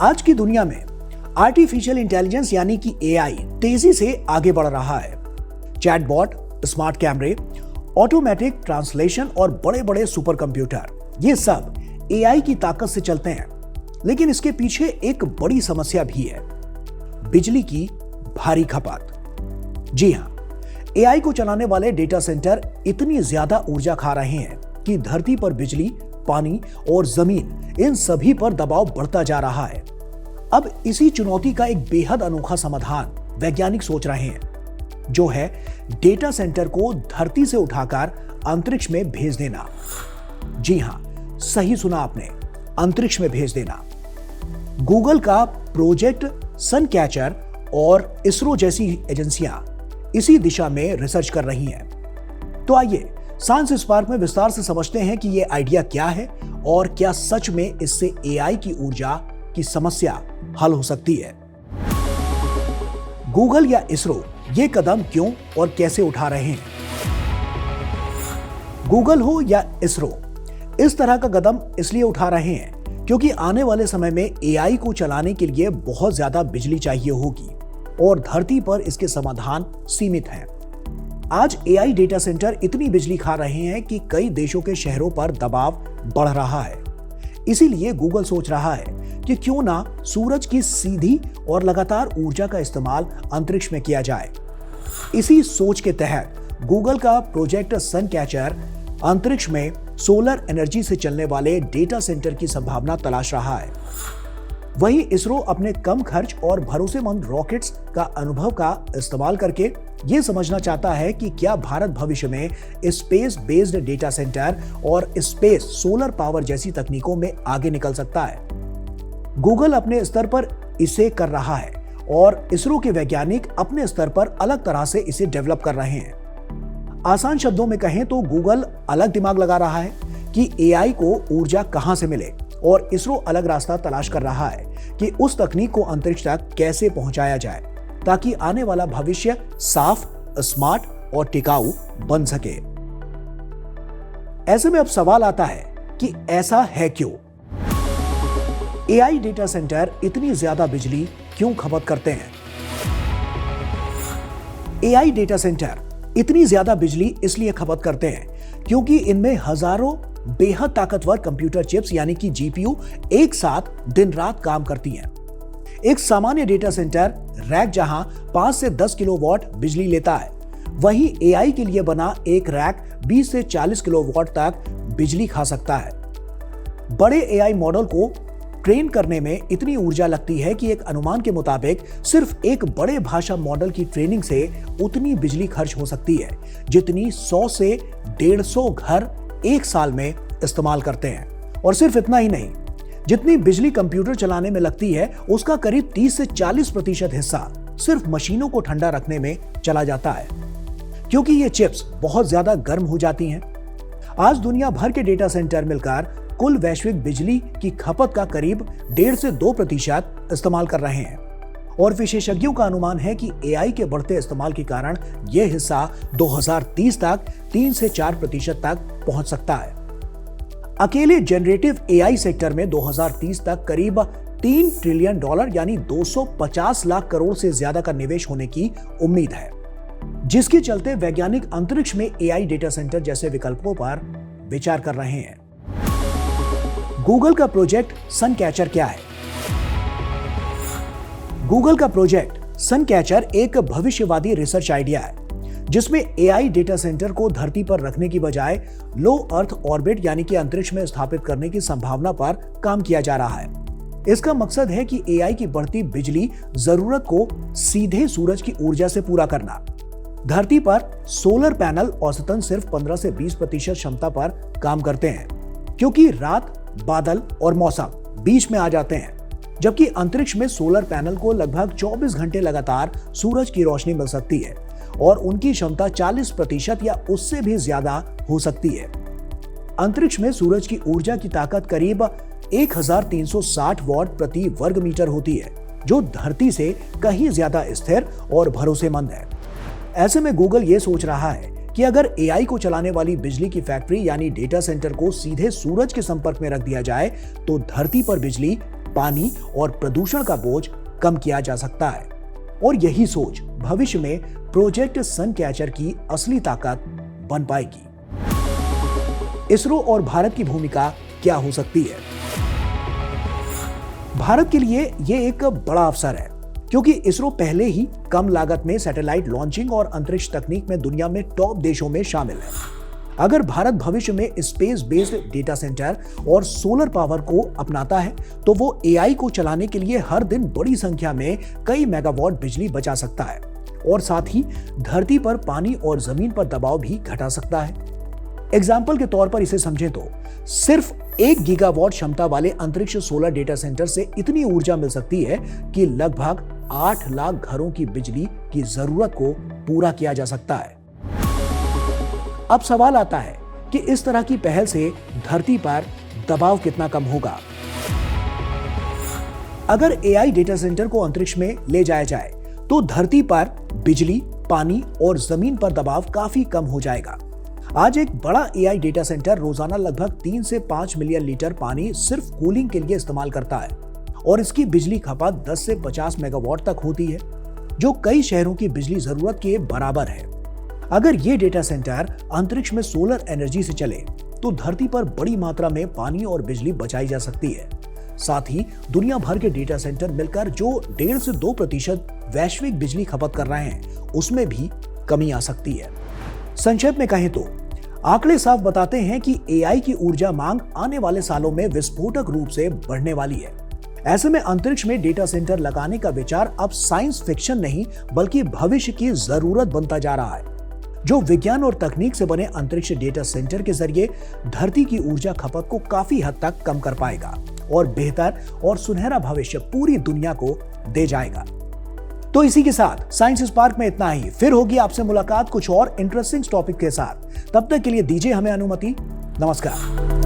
आज की दुनिया में आर्टिफिशियल इंटेलिजेंस यानी कि एआई तेजी से आगे बढ़ रहा है। चैटबॉट, स्मार्ट कैमरे, ऑटोमेटिक ट्रांसलेशन और बड़े बड़े सुपर कंप्यूटर, ये सब एआई की ताकत से चलते हैं। लेकिन इसके पीछे एक बड़ी समस्या भी है, बिजली की भारी खपत। जी हां, एआई को चलाने वाले डेटा सेंटर इतनी ज्यादा ऊर्जा खा रहे हैं कि धरती पर बिजली, पानी और जमीन, इन सभी पर दबाव बढ़ता जा रहा है। अब इसी चुनौती का एक बेहद अनोखा समाधान वैज्ञानिक सोच रहे हैं, जो है डेटा सेंटर को धरती से उठाकर अंतरिक्ष में भेज देना। जी हां, सही सुना आपने, अंतरिक्ष में भेज देना। गूगल का प्रोजेक्ट सनकैचर और इसरो जैसी एजेंसियां इसी दिशा में रिसर्च कर रही हैं। तो आइए साइंस स्पार्क में विस्तार से समझते हैं कि यह आइडिया क्या है और क्या सच में इससे एआई की ऊर्जा की समस्या हल हो सकती है। गूगल या इसरो ये कदम क्यों और कैसे उठा रहे हैं? गूगल हो या इसरो, इस तरह का कदम इसलिए उठा रहे हैं क्योंकि आने वाले समय में एआई को चलाने के लिए बहुत ज्यादा बिजली चाहिए होगी और धरती पर इसके समाधान सीमित हैं। आज एआई डेटा सेंटर इतनी बिजली खा रहे हैं कि कई देशों के शहरों पर दबाव बढ़ रहा है। इसीलिए गूगल सोच रहा है कि क्यों ना सूरज की सीधी और लगातार ऊर्जा का इस्तेमाल अंतरिक्ष में किया जाए। इसी सोच के तहत गूगल का प्रोजेक्ट सनकैचर अंतरिक्ष में सोलर एनर्जी से चलने वाले डेटा सेंटर की संभावना तलाश रहा है। वहीं इसरो अपने कम खर्च और भरोसेमंद रॉकेट्स का अनुभव का इस्तेमाल करके यह समझना चाहता है कि क्या भारत भविष्य में स्पेस बेस्ड डेटा सेंटर और स्पेस सोलर पावर जैसी तकनीकों में आगे निकल सकता है। गूगल अपने स्तर पर इसे कर रहा है और इसरो के वैज्ञानिक अपने स्तर पर अलग तरह से इसे डेवलप कर रहे हैं। आसान शब्दों में कहें तो गूगल अलग दिमाग लगा रहा है कि एआई को ऊर्जा कहां से मिले और इसरो अलग रास्ता तलाश कर रहा है कि उस तकनीक को अंतरिक्ष तक कैसे पहुंचाया जाए ताकि आने वाला भविष्य साफ, स्मार्ट और टिकाऊ बन सके। ऐसे में अब सवाल आता है कि ऐसा है क्यों? एआई डेटा सेंटर इतनी ज्यादा बिजली क्यों खपत करते हैं? एआई डेटा सेंटर इतनी ज्यादा बिजली इसलिए खपत करते हैं क्योंकि इनमें हजारों बेहद ताकतवर कंप्यूटर चिप्स यानी कि जीपीयू एक साथ दिन रात काम करती हैं। एक सामान्य डेटा सेंटर रैक जहां 5 से 10 किलोवाट बिजली लेता है, वहीं एआई के लिए बना एक रैक 20 से 40 किलोवाट तक बिजली खा सकता है। बड़े एआई मॉडल को ट्रेन करने में इतनी ऊर्जा लगती है कि एक अनुमान के मुताबिक सिर्फ एक बड़े भाषा मॉडल की ट्रेनिंग से उतनी बिजली खर्च हो सकती है जितनी 100 से 150 घर एक साल में इस्तेमाल करते हैं। और सिर्फ इतना ही नहीं, जितनी बिजली कंप्यूटर चलाने में लगती है उसका करीब 30 से 40% हिस्सा सिर्फ मशीनों को ठंडा रखने में चला जाता है, क्योंकि ये चिप्स बहुत ज्यादा गर्म हो जाती हैं। आज दुनिया भर के डेटा सेंटर मिलकर कुल वैश्विक बिजली की खपत का करीब 1.5 से 2% इस्तेमाल कर रहे हैं और विशेषज्ञों का अनुमान है कि एआई के बढ़ते इस्तेमाल के कारण यह हिस्सा 2030 तक 3 से 4% तक पहुंच सकता है। अकेले जनरेटिव एआई सेक्टर में 2030 तक करीब $3 ट्रिलियन यानी 250 लाख करोड़ से ज्यादा का निवेश होने की उम्मीद है, जिसके चलते वैज्ञानिक अंतरिक्ष में एआई डेटा सेंटर जैसे विकल्पों पर विचार कर रहे हैं। गूगल का प्रोजेक्ट सनकैचर क्या है? गूगल का प्रोजेक्ट सनकैचर एक भविष्यवादी रिसर्च आइडिया है जिसमें एआई डेटा सेंटर को धरती पर रखने की बजाय लो अर्थ ऑर्बिट यानी कि अंतरिक्ष में स्थापित करने की संभावना पर काम किया जा रहा है। इसका मकसद है कि एआई की बढ़ती बिजली जरूरत को सीधे सूरज की ऊर्जा से पूरा करना। धरती पर सोलर पैनल औसतन सिर्फ 15 से 20% क्षमता पर काम करते हैं क्योंकि रात, बादल और मौसम बीच में आ जाते हैं, जबकि अंतरिक्ष में सोलर पैनल को लगभग 24 घंटे लगातार सूरज की रोशनी मिल सकती है और उनकी क्षमता 40% या उससे भी ज्यादा हो सकती है। अंतरिक्ष में सूरज की ऊर्जा की ताकत करीब 1360 वॉट प्रति वर्ग मीटर होती है, जो धरती से कहीं ज्यादा स्थिर और भरोसेमंद है। ऐसे में गूगल ये सोच रहा है कि अगर एआई को चलाने वाली बिजली की फैक्ट्री यानी डेटा सेंटर को सीधे सूरज के संपर्क में रख दिया जाए तो धरती पर बिजली पानी और प्रदूषण का बोझ कम किया जा सकता है। और यही सोच भविष्य में प्रोजेक्ट सन कैचर की असली ताकत बन पाएगी। इसरो और भारत की भूमिका क्या हो सकती है? भारत के लिए यह एक बड़ा अवसर है, क्योंकि इसरो पहले ही कम लागत में सैटेलाइट लॉन्चिंग और अंतरिक्ष तकनीक में दुनिया में टॉप देशों में शामिल है। अगर भारत भविष्य में स्पेस बेस्ड डेटा सेंटर और सोलर पावर को अपनाता है, तो वो एआई को चलाने के लिए हर दिन बड़ी संख्या में कई मेगावाट बिजली बचा सकता है और साथ ही धरती पर पानी और जमीन पर दबाव भी घटा सकता है। एग्जाम्पल के तौर पर इसे समझें तो सिर्फ 1 गीगावाट क्षमता वाले अंतरिक्ष सोलर डेटा सेंटर से इतनी ऊर्जा मिल सकती है कि लगभग 8 लाख घरों की बिजली की जरूरत को पूरा किया जा सकता है। अब सवाल आता है कि इस तरह की पहल से धरती पर दबाव कितना कम होगा। अगर एआई डेटा सेंटर को अंतरिक्ष में ले जाया जाए तो धरती पर बिजली, पानी और जमीन पर दबाव काफी कम हो जाएगा। आज एक बड़ा एआई डेटा सेंटर रोजाना लगभग 3 से 5 मिलियन लीटर पानी सिर्फ कूलिंग के लिए इस्तेमाल करता है और इसकी बिजली खपत 10 से 50 मेगावाट तक होती है, जो कई शहरों की बिजली जरूरत के बराबर है। अगर ये डेटा सेंटर अंतरिक्ष में सोलर एनर्जी से चले तो धरती पर बड़ी मात्रा में पानी और बिजली बचाई जा सकती है। साथ ही दुनिया भर के डेटा सेंटर मिलकर जो 1.5 से 2% वैश्विक बिजली खपत कर रहे हैं, उसमें भी कमी आ सकती है। संक्षेप में कहें तो आंकड़े साफ बताते हैं कि एआई की ऊर्जा मांग आने वाले सालों में विस्फोटक रूप से बढ़ने वाली है। ऐसे में अंतरिक्ष में डेटा सेंटर लगाने का विचार अब साइंस फिक्शन नहीं बल्कि भविष्य की जरूरत बनता जा रहा है, जो विज्ञान और तकनीक से बने अंतरिक्ष डेटा सेंटर के जरिए धरती की ऊर्जा खपत को काफी हद तक कम कर पाएगा और बेहतर और सुनहरा भविष्य पूरी दुनिया को दे जाएगा। तो इसी के साथ साइंस स्पार्क में इतना ही। फिर होगी आपसे मुलाकात कुछ और इंटरेस्टिंग टॉपिक के साथ। तब तक के लिए दीजिए हमें अनुमति। नमस्कार।